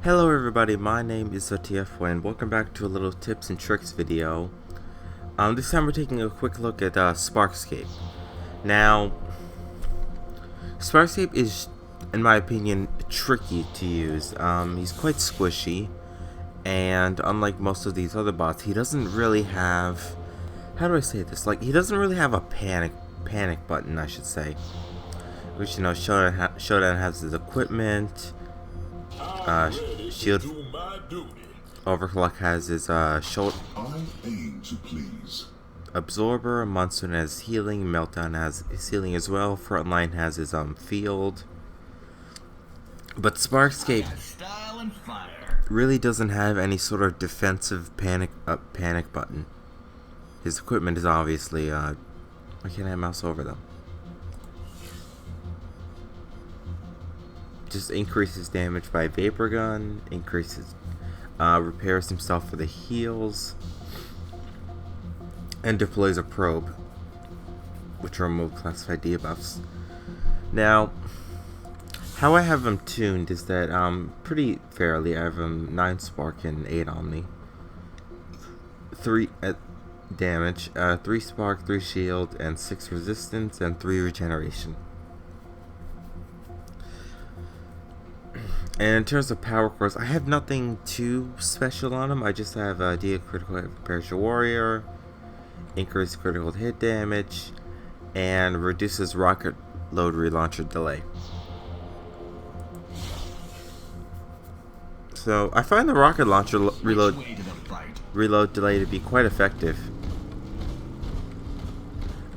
Hello everybody, my name is TheTfboy and welcome back to a little tips and tricks video. This time we're taking a quick look at Sparkscape. Now, Sparkscape is, in my opinion, tricky to use. He's quite squishy, and unlike most of these other bots, he doesn't really have, how do I say this? Like, he doesn't really have a panic button, I should say. Which, you know, Showdown has his equipment. Shield Overclock has his shoulder. I aim to please. Absorber, Monsoon has healing, Meltdown has his healing as well, Frontline has his field. But Sparkscape really doesn't have any sort of defensive panic button. His equipment is obviously why can't I mouse over them? Just increases damage by Vapor Gun, repairs himself for the heals, and deploys a probe, which will remove classified debuffs. Now, how I have him tuned is that pretty fairly. I have him 9 Spark and 8 Omni, 3 damage, 3 Spark, 3 Shield, and 6 Resistance, and 3 Regeneration. And in terms of power cores, I have nothing too special on him. I just have deal critical hit repairs your warrior, increase critical hit damage, and reduces rocket load relauncher delay. So I find the rocket launcher reload delay to be quite effective.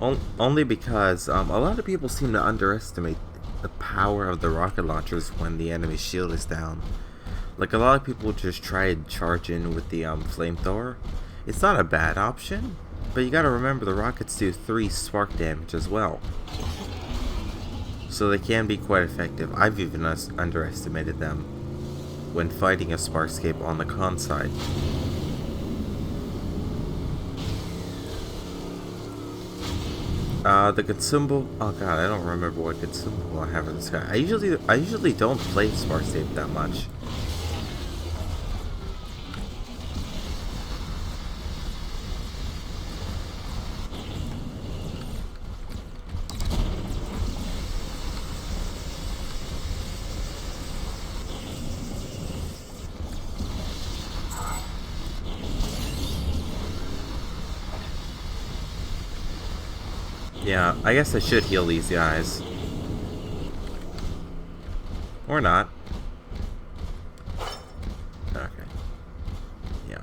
Only because a lot of people seem to underestimate the power of the rocket launchers when the enemy shield is down. Like, a lot of people just try and charge in with the flamethrower. It's not a bad option, but you gotta remember the rockets do 3 spark damage as well, so they can be quite effective. I've even underestimated them when fighting a Sparkscape on the con side. The consumable. Oh god, I don't remember what consumable I have for this guy. I usually don't play Sparkscape that much. Yeah, I guess I should heal these guys. Or not. Okay. Yeah.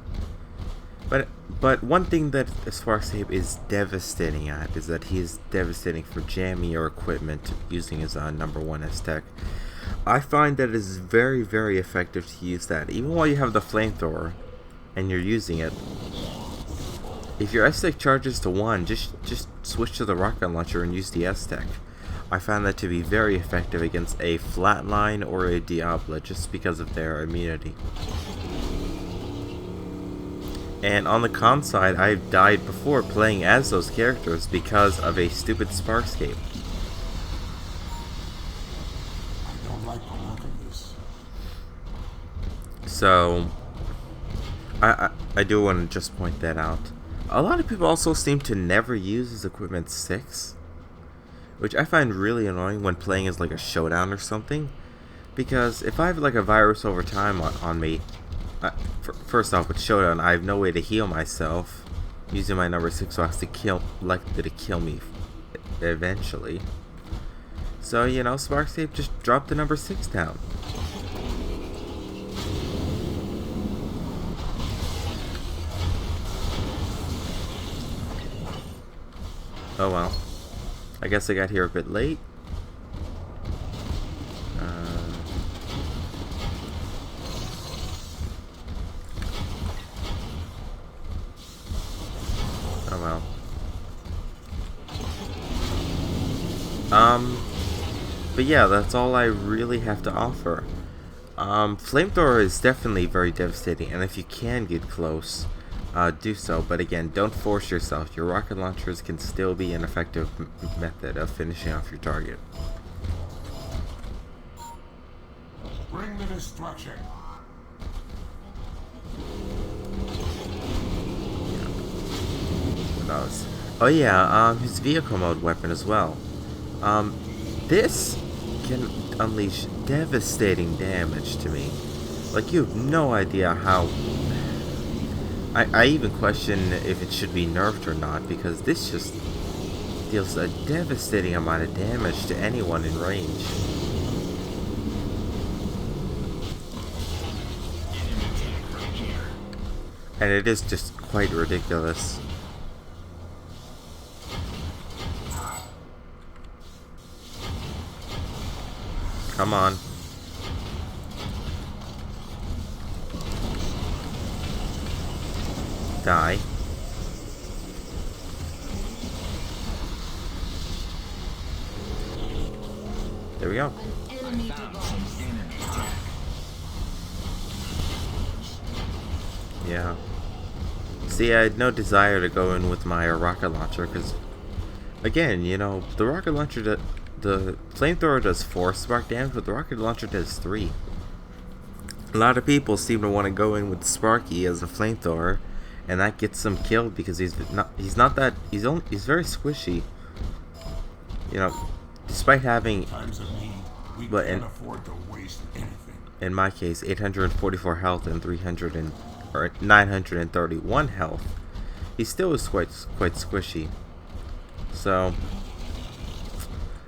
But one thing that Sparkscape is devastating at is that he is devastating for jamming your equipment using his number 1 S tech. I find that it is very, very effective to use that. Even while you have the flamethrower and you're using it, if your S-Tech charges to 1, just switch to the rocket launcher and use the S-Tech. I found that to be very effective against a Flatline or a Diablo just because of their immunity. And on the con side, I've died before playing as those characters because of a stupid Sparkscape. I don't like the look of this. So, I do want to just point that out. A lot of people also seem to never use his equipment 6, which I find really annoying when playing as like a showdown or something, because if I have like a virus over time on me, first off with showdown I have no way to heal myself. Using my number 6 was likely to kill me eventually. So, you know, Sparkscape just dropped the number 6 down. Oh well. I guess I got here a bit late. Oh well. But yeah, that's all I really have to offer. Flamethrower is definitely very devastating, and if you can get close, do so, but again, don't force yourself. Your rocket launchers can still be an effective method of finishing off your target. Bring the destruction. knows? Oh yeah, his vehicle mode weapon as well. This can unleash devastating damage to me. Like, you have no idea how... I even question if it should be nerfed or not, because this just deals a devastating amount of damage to anyone in range. And it is just quite ridiculous. Come on. Die. There we go. Yeah. See, I had no desire to go in with my rocket launcher because, again, you know, the rocket launcher, the flamethrower does 4 spark damage, but the rocket launcher does 3. A lot of people seem to want to go in with Sparky as a flamethrower, and that gets him killed because he's very squishy. You know, despite having, but can't afford to waste anything. In my case, 844 health and 931 health, he still is quite squishy. So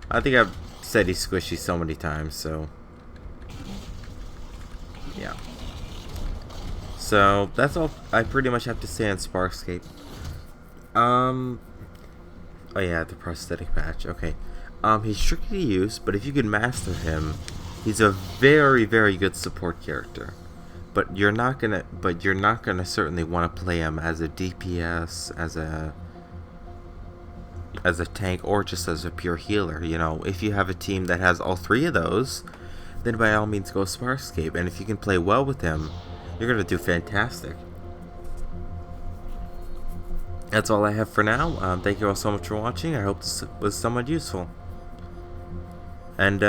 I think I've said he's squishy so many times. So yeah. So that's all I pretty much have to say on Sparkscape. Oh yeah, the prosthetic patch. Okay. He's tricky to use, but if you can master him, he's a very, very good support character. But you're not gonna certainly want to play him as a DPS, as a tank, or just as a pure healer. You know, if you have a team that has all 3 of those, then by all means go Sparkscape. And if you can play well with him, you're gonna do fantastic. That's all I have for now. Thank you all so much for watching. I hope this was somewhat useful. And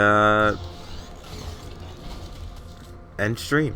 end stream.